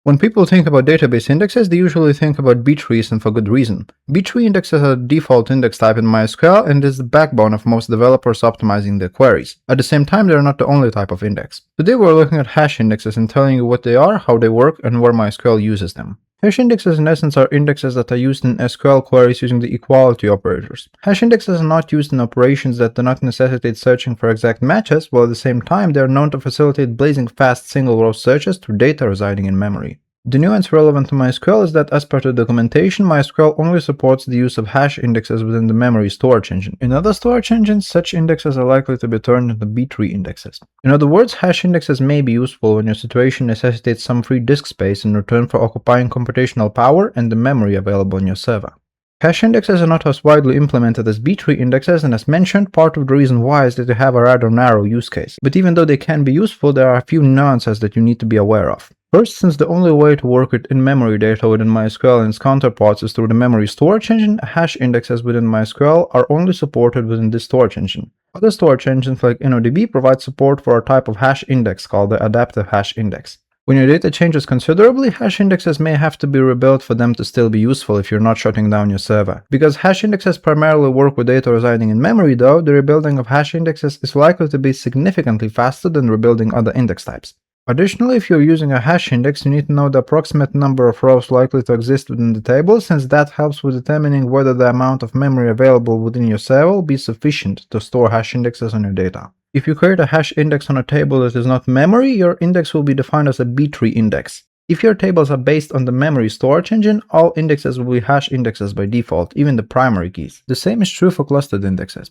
When people think about database indexes, they usually think about B-trees, and for good reason. B-tree indexes are the default index type in MySQL and is the backbone of most developers optimizing their queries. At the same time, they are not the only type of index. Today we're looking at hash indexes and telling you what they are, how they work, and where MySQL uses them. Hash indexes in essence are indexes that are used in SQL queries using the equality operators. Hash indexes are not used in operations that do not necessitate searching for exact matches, while at the same time they are known to facilitate blazing fast single-row searches through data residing in memory. The nuance relevant to MySQL is that as per the documentation, MySQL only supports the use of hash indexes within the memory storage engine. In other storage engines, such indexes are likely to be turned into B-tree indexes. In other words, hash indexes may be useful when your situation necessitates some free disk space in return for occupying computational power and the memory available on your server. Hash indexes are not as widely implemented as B-tree indexes, and as mentioned, part of the reason why is that they have a rather narrow use case. But even though they can be useful, there are a few nuances that you need to be aware of. First, since the only way to work with in-memory data within MySQL and its counterparts is through the memory storage engine, hash indexes within MySQL are only supported within this storage engine. Other storage engines like InnoDB provide support for a type of hash index called the adaptive hash index. When your data changes considerably, hash indexes may have to be rebuilt for them to still be useful if you're not shutting down your server. Because hash indexes primarily work with data residing in memory though, the rebuilding of hash indexes is likely to be significantly faster than rebuilding other index types. Additionally, if you're using a hash index, you need to know the approximate number of rows likely to exist within the table, since that helps with determining whether the amount of memory available within your server will be sufficient to store hash indexes on your data. If you create a hash index on a table that is not memory, your index will be defined as a B-tree index. If your tables are based on the memory storage engine, all indexes will be hash indexes by default, even the primary keys. The same is true for clustered indexes.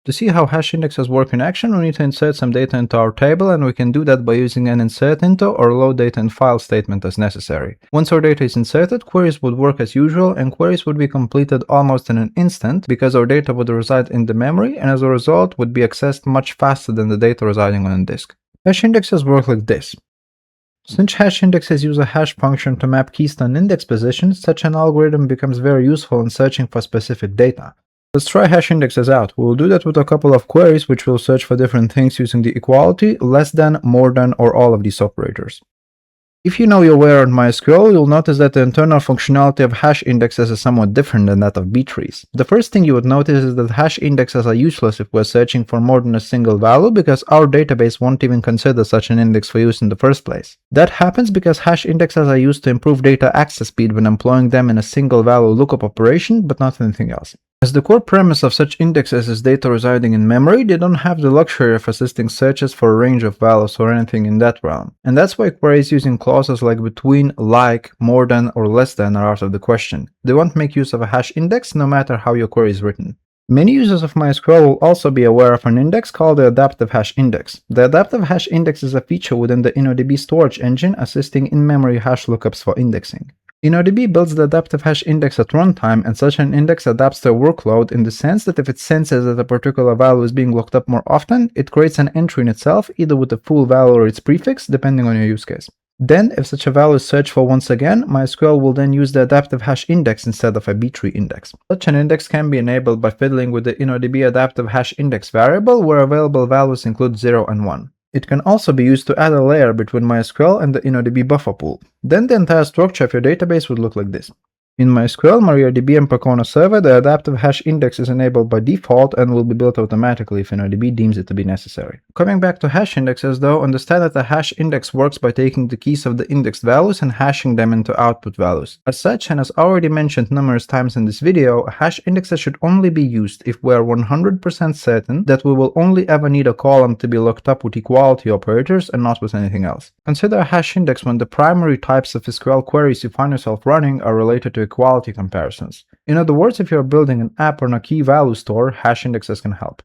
To see how hash indexes work in action, we need to insert some data into our table, and we can do that by using an insert into or load data in file statement as necessary. Once our data is inserted, queries would work as usual, and queries would be completed almost in an instant because our data would reside in the memory and as a result would be accessed much faster than the data residing on a disk. Hash indexes work like this. Since hash indexes use a hash function to map keys to an index position, such an algorithm becomes very useful in searching for specific data. Let's try hash indexes out. We'll do that with a couple of queries which will search for different things using the equality, less than, more than, or all of these operators. If you know your way around MySQL, you'll notice that the internal functionality of hash indexes is somewhat different than that of B-trees. The first thing you would notice is that hash indexes are useless if we're searching for more than a single value because our database won't even consider such an index for use in the first place. That happens because hash indexes are used to improve data access speed when employing them in a single value lookup operation, but not anything else. As the core premise of such indexes is data residing in memory, they don't have the luxury of assisting searches for a range of values or anything in that realm. And that's why queries using clauses like between, like, more than, or less than are out of the question. They won't make use of a hash index no matter how your query is written. Many users of MySQL will also be aware of an index called the adaptive hash index. The adaptive hash index is a feature within the InnoDB storage engine assisting in-memory hash lookups for indexing. InnoDB builds the adaptive hash index at runtime, and such an index adapts to a workload in the sense that if it senses that a particular value is being looked up more often, it creates an entry in itself, either with the full value or its prefix, depending on your use case. Then, if such a value is searched for once again, MySQL will then use the adaptive hash index instead of a B-tree index. Such an index can be enabled by fiddling with the InnoDB adaptive hash index variable, where available values include 0 and 1. It can also be used to add a layer between MySQL and the InnoDB buffer pool. Then the entire structure of your database would look like this. In MySQL, MariaDB, and Percona Server, the adaptive hash index is enabled by default and will be built automatically if InnoDB deems it to be necessary. Coming back to hash indexes though, understand that a hash index works by taking the keys of the indexed values and hashing them into output values. As such, and as already mentioned numerous times in this video, hash indexes should only be used if we are 100% certain that we will only ever need a column to be looked up with equality operators and not with anything else. Consider a hash index when the primary types of SQL queries you find yourself running are related to equality comparisons. In other words, if you are building an app on a key value store, hash indexes can help.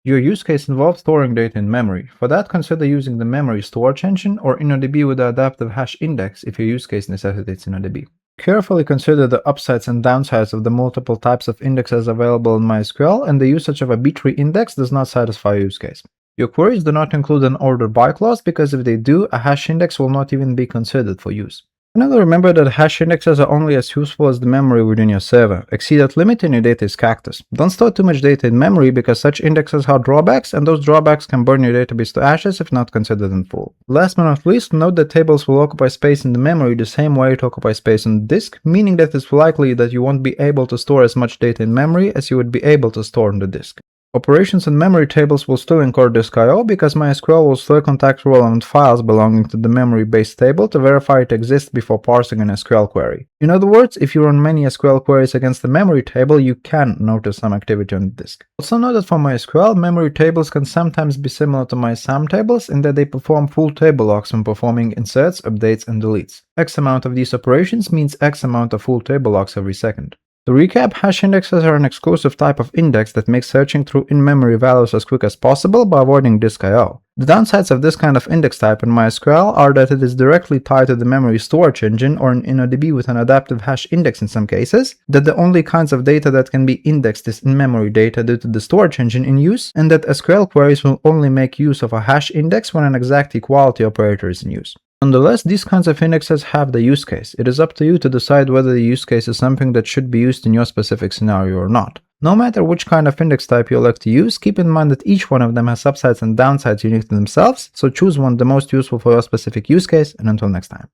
Your use case involves storing data in memory. For that, consider using the memory storage engine or InnoDB with the adaptive hash index if your use case necessitates InnoDB. Carefully consider the upsides and downsides of the multiple types of indexes available in MySQL, and the usage of a B-tree index does not satisfy your use case. Your queries do not include an ordered by clause because if they do, a hash index will not even be considered for use. Finally, remember that hash indexes are only as useful as the memory within your server. Exceed that limit and your data is cactus. Don't store too much data in memory because such indexes have drawbacks, and those drawbacks can burn your database to ashes if not considered in full. Last but not least, note that tables will occupy space in the memory the same way it occupies space on the disk, meaning that it's likely that you won't be able to store as much data in memory as you would be able to store on the disk. Operations and memory tables will still incur disk I/O because MySQL will still contact relevant files belonging to the memory-based table to verify it exists before parsing an SQL query. In other words, if you run many SQL queries against the memory table, you can notice some activity on the disk. Also note that for MySQL, memory tables can sometimes be similar to MySum tables in that they perform full table locks when performing inserts, updates, and deletes. X amount of these operations means X amount of full table locks every second. To recap, hash indexes are an exclusive type of index that makes searching through in-memory values as quick as possible by avoiding disk I/O. The downsides of this kind of index type in MySQL are that it is directly tied to the memory storage engine or an InnoDB with an adaptive hash index in some cases, that the only kinds of data that can be indexed is in-memory data due to the storage engine in use, and that SQL queries will only make use of a hash index when an exact equality operator is in use. Nonetheless, these kinds of indexes have the use case. It is up to you to decide whether the use case is something that should be used in your specific scenario or not. No matter which kind of index type you elect to use, keep in mind that each one of them has upsides and downsides unique to themselves, so choose one the most useful for your specific use case, and until next time.